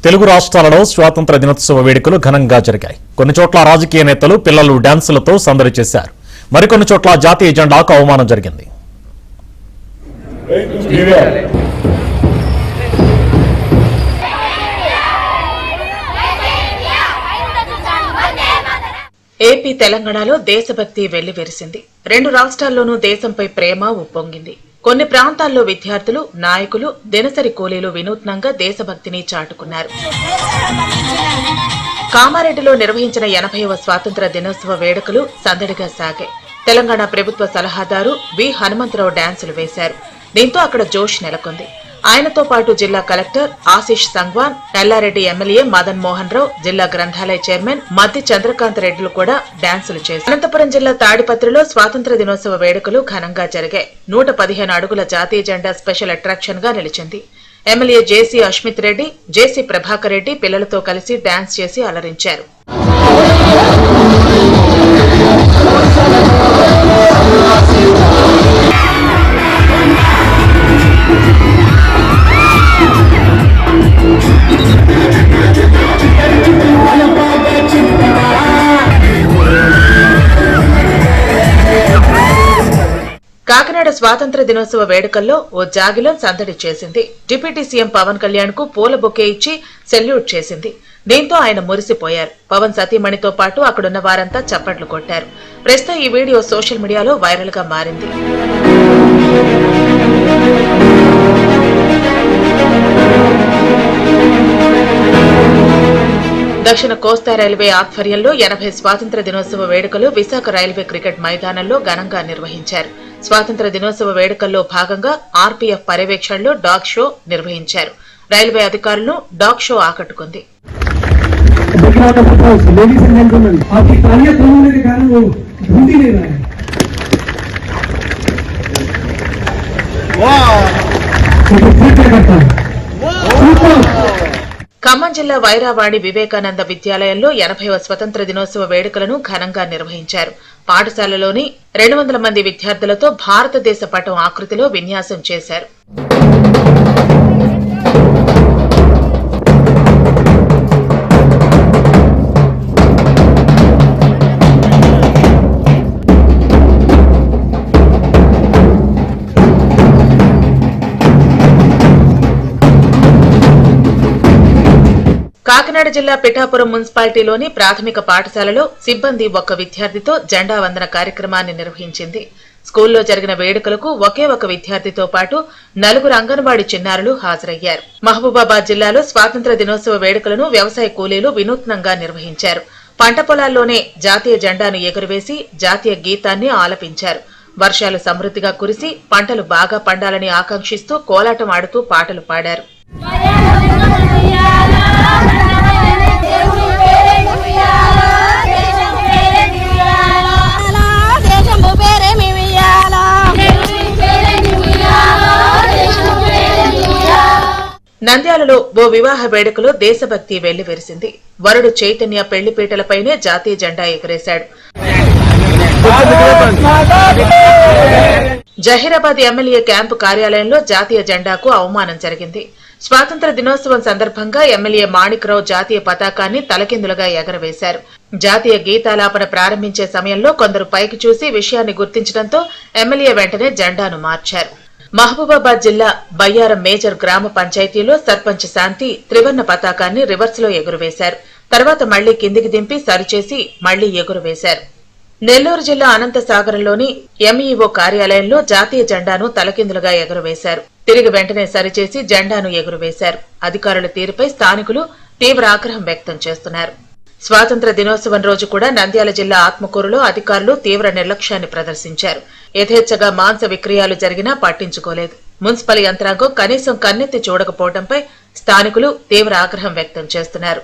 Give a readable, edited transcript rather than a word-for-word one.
తెలుగు రాష్ట్రాలలో స్వాతంత్ర దినోత్సవ వేడుకలు ఘనంగా జరిగాయి. కొన్ని చోట్ల రాజకీయ నేతలు పిల్లలు డాన్సులతో సందడి చేశారు. మరికొన్ని చోట్ల జాతీయ జెండాకు అవమానం జరిగింది. ఏపీ తెలంగాణలో దేశభక్తి వెల్లివిరిసింది. రెండు రాష్ట్రాల్లోనూ దేశంపై ప్రేమ ఉప్పొంగింది. కొన్ని ప్రాంతాల్లో విద్యార్థులు, నాయకులు, దినసరి కూలీలు వినూత్నంగా దేశభక్తిని చాటుకున్నారు. కామారెడ్డిలో నిర్వహించిన 80వ స్వాతంత్ర దినోత్సవ వేడుకలు సందడిగా సాగాయి. తెలంగాణ ప్రభుత్వ సలహాదారు వి హనుమంతరావు డాన్సులు వేశారు. దీంతో అక్కడ జోష్ నెలకొంది. ఆయనతో పాటు జిల్లా కలెక్టర్ ఆశీష్ సంగ్వాన్, నల్లారెడ్డి ఎమ్మెల్యే మదన్ మోహన్ రావు, జిల్లా గ్రంథాలయ చైర్మన్ మద్ది చంద్రకాంత్ రెడ్డిలు కూడా డాన్సులు చేశారు. అనంతపురం జిల్లా తాడిపత్రిలో స్వాతంత్ర దినోత్సవ వేడుకలు ఘనంగా జరిగాయి. 115 అడుగుల జాతీయ జెండా స్పెషల్ అట్రాక్షన్ గా నిలిచింది. ఎమ్మెల్యే జేసీ అష్మిత్ రెడ్డి, జేసీ ప్రభాకర్ రెడ్డి పిల్లలతో కలిసి డాన్స్ చేసి అలరించారు. కాకినాడ స్వాతంత్ర దినోత్సవ వేడుకల్లో ఓ జాగిలం సందడి చేసింది. డిప్యూటీ సీఎం పవన్ కళ్యాణ్ కు పూల బొకే ఇచ్చి సెల్యూట్ చేసింది. దీంతో ఆయన మురిసిపోయారు. పవన్ సతీమణితో పాటు అక్కడున్న వారంతా చప్పట్లు కొట్టారు. ప్రస్తుతం ఈ వీడియో సోషల్ మీడియాలో వైరల్ గా మారింది. దక్షిణ కోస్తా రైల్వే ఆధ్వర్యంలో 80 స్వాతంత్ర దినోత్సవ వేడుకలు విశాఖ రైల్వే క్రికెట్ మైదానంలో ఘనంగా నిర్వహించారు. స్వాతంత్ర దినోత్సవ వేడుకల్లో భాగంగా ఆర్పీఎఫ్ పర్యవేక్షణలో డాగ్ షో నిర్వహించారు. రైల్వే అధికారులను డాగ్ షో ఆకట్టుకుంది. ఖమ్మం జిల్లా వైరావాణి వివేకానంద విద్యాలయంలో 80వ స్వతంత్ర దినోత్సవ వేడుకలను ఘనంగా నిర్వహించారు. పాఠశాలలోని 200 మంది విద్యార్థులతో భారతదేశ పటం ఆకృతిలో విన్యాసం చేశారు. కాకినాడ జిల్లా పిఠాపురం మున్సిపాలిటీలోని ప్రాథమిక పాఠశాలలో సిబ్బంది ఒక్క విద్యార్థితో జెండా వందన కార్యక్రమాన్ని నిర్వహించింది. స్కూల్లో జరిగిన వేడుకలకు ఒకే ఒక విద్యార్థితో పాటు 4 అంగన్వాడీ చిన్నారులు హాజరయ్యారు. మహబూబాబాద్ జిల్లాలో స్వాతంత్ర దినోత్సవ వేడుకలను వ్యవసాయ కూలీలు వినూత్నంగా నిర్వహించారు. పంట పొలాల్లోనే జాతీయ జెండాను ఎగురవేసి జాతీయ గీతాన్ని ఆలపించారు. వర్షాలు సమృద్ధిగా కురిసి పంటలు బాగా పండాలని ఆకాంక్షిస్తూ కోలాటం ఆడుతూ పాటలు పాడారు. నంద్యాలలో ఓ వివాహ వేడుకలో దేశభక్తి వెల్లివిరిసింది. వరుడు చైతన్య పెళ్లిపీటలపైనే జాతీయ జెండా ఎగరేశాడు. జహీరాబాద్ ఎమ్మెల్యే క్యాంపు కార్యాలయంలో జాతీయ జెండాకు అవమానం జరిగింది. స్వాతంత్ర దినోత్సవం సందర్భంగా ఎమ్మెల్యే మాణిక్రావు జాతీయ పతాకాన్ని తలకిందులుగా ఎగరవేశారు. జాతీయ గీతాలాపన ప్రారంభించే సమయంలో కొందరు పైకి చూసి విషయాన్ని గుర్తించడంతో ఎమ్మెల్యే వెంటనే జెండాను మార్చారు. మహబూబాబాద్ జిల్లా బయ్యారం మేజర్ గ్రామ పంచాయతీలో సర్పంచ్ శాంతి త్రివర్ణ పతాకాన్ని రివర్స్ లో ఎగురవేశారు. తర్వాత మళ్లీ కిందికి దింపి సరిచేసి మళ్లీ ఎగురవేశారు. నెల్లూరు జిల్లా అనంతసాగరంలోని ఎంఈఓ కార్యాలయంలో జాతీయ జెండాను తలకిందులుగా ఎగురవేశారు. తిరిగి వెంటనే సరిచేసి జెండాను ఎగురవేశారు. అధికారుల తీరుపై స్థానికులు తీవ్ర ఆగ్రహం వ్యక్తం చేస్తున్నారు. స్వాతంత్ర దినోత్సవం రోజు కూడా నంద్యాల జిల్లా ఆత్మకూరులో అధికారులు తీవ్ర నిర్లక్ష్యాన్ని ప్రదర్శించారు. యథేచ్ఛగా మాంస విక్రయాలు జరిగినా పట్టించుకోలేదు. మున్సిపల్ యంత్రాంగం కనీసం కన్నెత్తి చూడకపోవడంపై స్థానికులు తీవ్ర ఆగ్రహం వ్యక్తం చేస్తున్నారు.